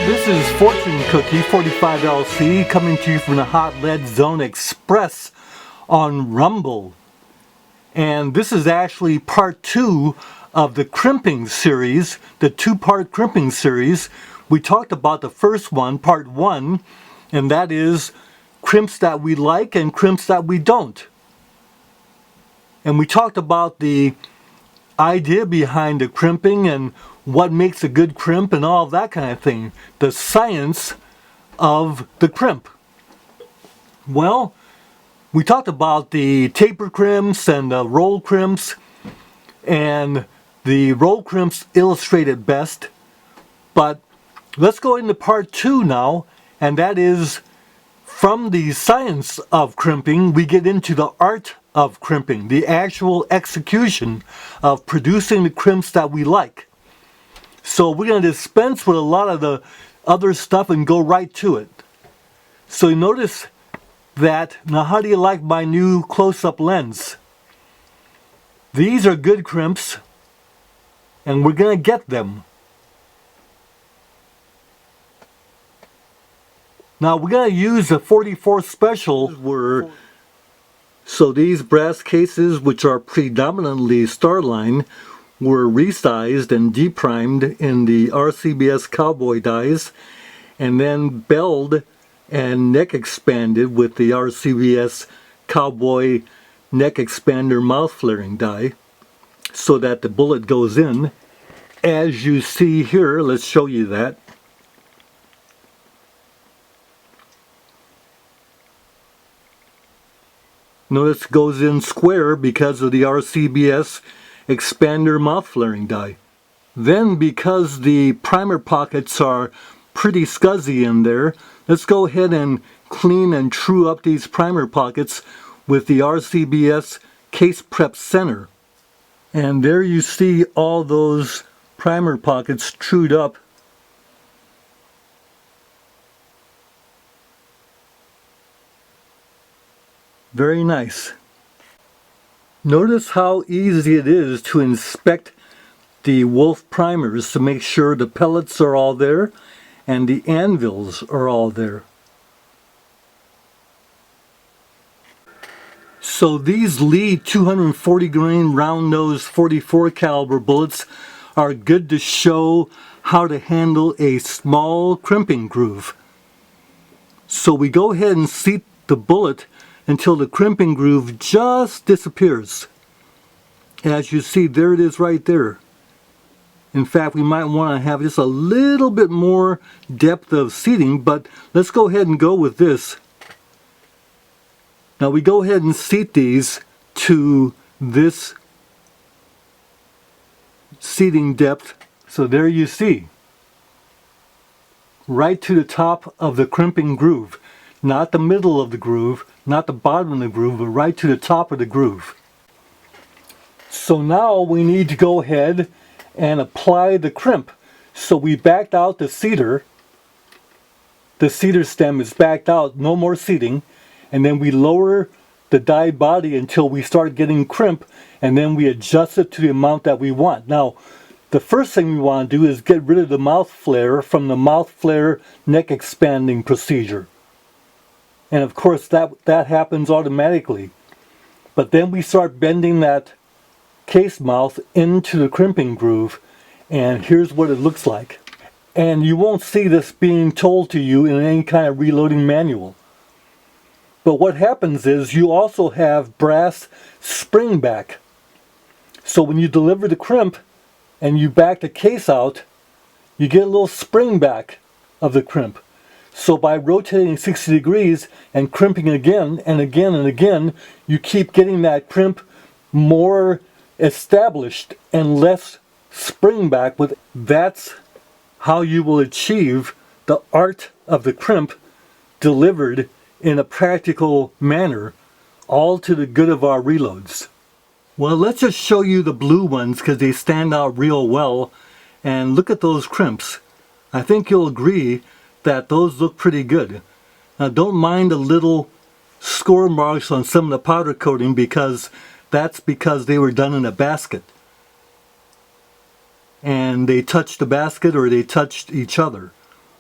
This is Fortune Cookie 45LC coming to you from the Hot Lead Zone Express on Rumble. And this is actually part 2 of the crimping series, the 2-part crimping series. We talked about the first one, part 1, and that is crimps that we like and crimps that we don't. And we talked about the idea behind the crimping and what makes a good crimp and all that kind of thing. The science of the crimp. Well, we talked about the taper crimps and the roll crimps, and the roll crimps illustrate it best. But let's go into part 2 now, and that is from the science of crimping, we get into the art of crimping, the actual execution of producing the crimps that we like. So we're going to dispense with a lot of the other stuff and go right to it. So you notice that, now how do you like my new close-up lens? These are good crimps, and we're going to get them. Now we're going to use a 44 special. So these brass cases, which are predominantly Starline, were resized and deprimed in the RCBS cowboy dies, and then belled and neck expanded with the RCBS cowboy neck expander mouth flaring die, so that the bullet goes in. As you see here, let's show you that. Notice it goes in square because of the RCBS expander mouth flaring die. Then, because the primer pockets are pretty scuzzy in there, let's go ahead and clean and true up these primer pockets with the RCBS Case Prep Center. And there you see all those primer pockets trued up. Very nice. Notice how easy it is to inspect the Wolf primers to make sure the pellets are all there and the anvils are all there. So these Lee 240 grain round nose 44 caliber bullets are good to show how to handle a small crimping groove. So we go ahead and seat the bullet until the crimping groove just disappears. As you see, there it is right there. In fact, we might want to have just a little bit more depth of seating, but let's go ahead and go with this. Now we go ahead and seat these to this seating depth. So there you see, right to the top of the crimping groove. Not the middle of the groove, not the bottom of the groove, but right to the top of the groove. So now we need to go ahead and apply the crimp. So we backed out the cedar. The cedar stem is backed out, no more seating. And then we lower the die body until we start getting crimp, and then we adjust it to the amount that we want. Now, the first thing we want to do is get rid of the mouth flare from the mouth flare neck expanding procedure. And of course that happens automatically. But then we start bending that case mouth into the crimping groove, and here's what it looks like. And you won't see this being told to you in any kind of reloading manual. But what happens is you also have brass spring back. So when you deliver the crimp and you back the case out, you get a little spring back of the crimp. So by rotating 60 degrees and crimping again and again and again, you keep getting that crimp more established and less spring back. That's how you will achieve the art of the crimp delivered in a practical manner, all to the good of our reloads. Well, let's just show you the blue ones because they stand out real well. And look at those crimps. I think you'll agree that those look pretty good. Now don't mind the little score marks on some of the powder coating, because that's because they were done in a basket. And they touched the basket or they touched each other.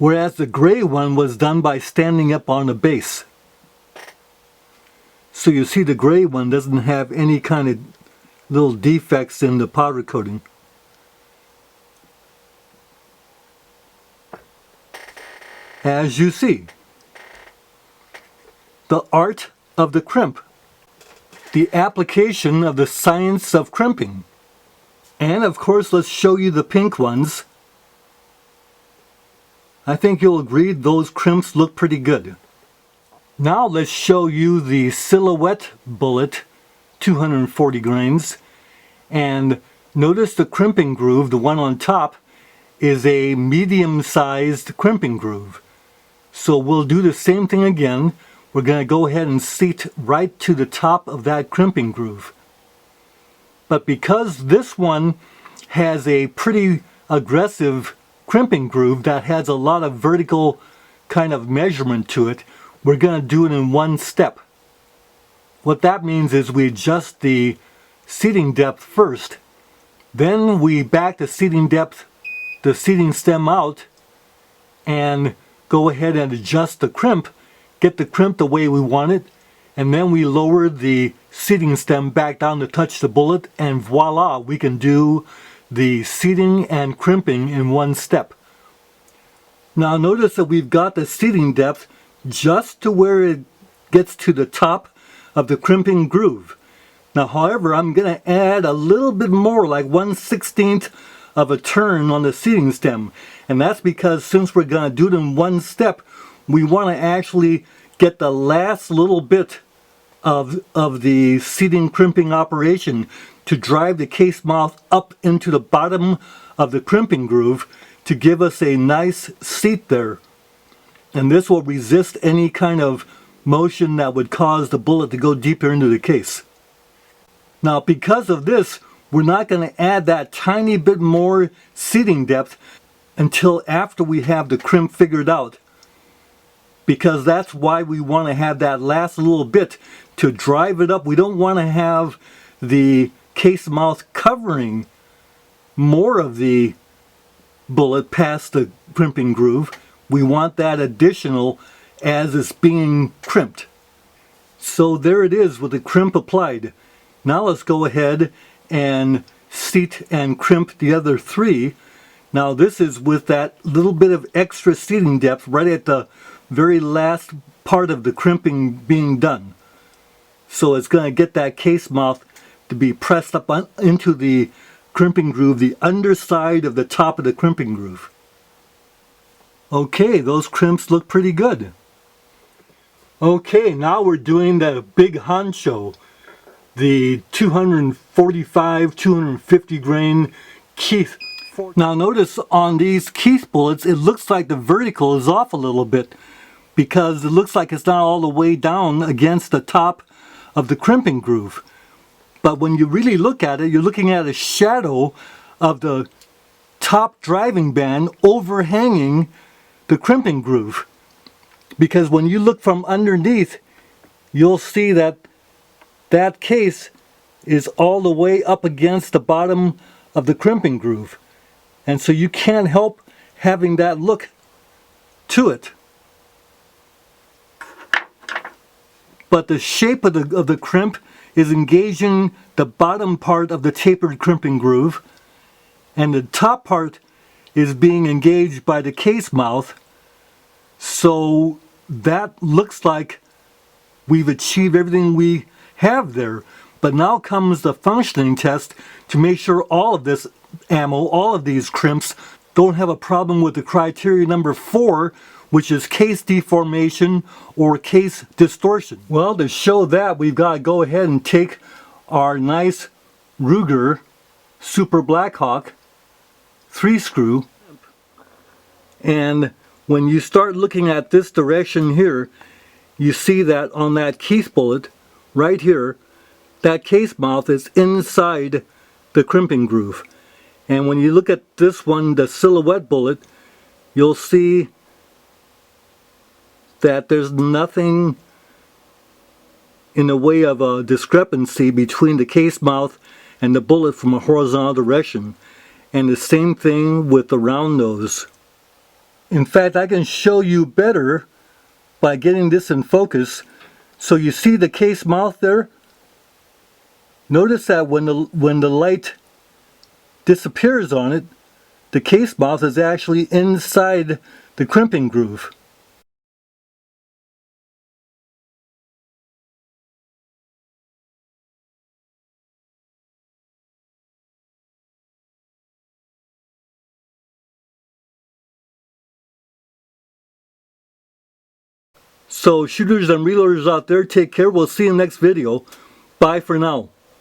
whereas the gray one was done by standing up on the base. So you see the gray one doesn't have any kind of little defects in the powder coating. As you see, the art of the crimp, the application of the science of crimping. And of course, let's show you the pink ones. I think you'll agree those crimps look pretty good. Now let's show you the silhouette bullet, 240 grains. And notice the crimping groove, the one on top, is a medium-sized crimping groove. So we'll do the same thing again. We're going to go ahead and seat right to the top of that crimping groove. But because this one has a pretty aggressive crimping groove that has a lot of vertical kind of measurement to it, we're going to do it in one step. What that means is we adjust the seating depth first, then we back the seating depth, the seating stem out, and go ahead and adjust the crimp, get the crimp the way we want it, and then we lower the seating stem back down to touch the bullet, and voila, we can do the seating and crimping in one step. Now notice that we've got the seating depth just to where it gets to the top of the crimping groove. Now however, I'm going to add a little bit more, like 1/16 of a turn on the seating stem, and that's because since we're going to do it in one step, we want to actually get the last little bit of the seating crimping operation to drive the case mouth up into the bottom of the crimping groove to give us a nice seat there. And this will resist any kind of motion that would cause the bullet to go deeper into the case. Now because of this, we're not going to add that tiny bit more seating depth until after we have the crimp figured out. Because that's why we want to have that last little bit to drive it up. We don't want to have the case mouth covering more of the bullet past the crimping groove. We want that additional as it's being crimped. So there it is with the crimp applied. Now let's go ahead and seat and crimp the other three. Now this is with that little bit of extra seating depth right at the very last part of the crimping being done. So it's going to get that case mouth to be pressed up into the crimping groove, the underside of the top of the crimping groove. Okay, those crimps look pretty good. Okay, now we're doing the big honcho, the 245, 250 grain Keith. Now notice on these Keith bullets, it looks like the vertical is off a little bit because it looks like it's not all the way down against the top of the crimping groove. But when you really look at it, you're looking at a shadow of the top driving band overhanging the crimping groove. Because when you look from underneath, you'll see that that case is all the way up against the bottom of the crimping groove. And so you can't help having that look to it. But the shape of the crimp is engaging the bottom part of the tapered crimping groove, and the top part is being engaged by the case mouth. So that looks like we've achieved everything we have there. But now comes the functioning test to make sure all of this ammo, all of these crimps, don't have a problem with the criteria number 4, which is case deformation or case distortion. Well, to show that, we've got to go ahead and take our nice Ruger Super Blackhawk 3-screw, and when you start looking at this direction here, you see that on that Keith bullet right here, that case mouth is inside the crimping groove. And when you look at this one, the silhouette bullet, you'll see that there's nothing in the way of a discrepancy between the case mouth and the bullet from a horizontal direction. And the same thing with the round nose. In fact, I can show you better by getting this in focus. So you see the case mouth there? Notice that when the light disappears on it, the case mouth is actually inside the crimping groove. So shooters and reloaders out there, take care. We'll see you in the next video. Bye for now.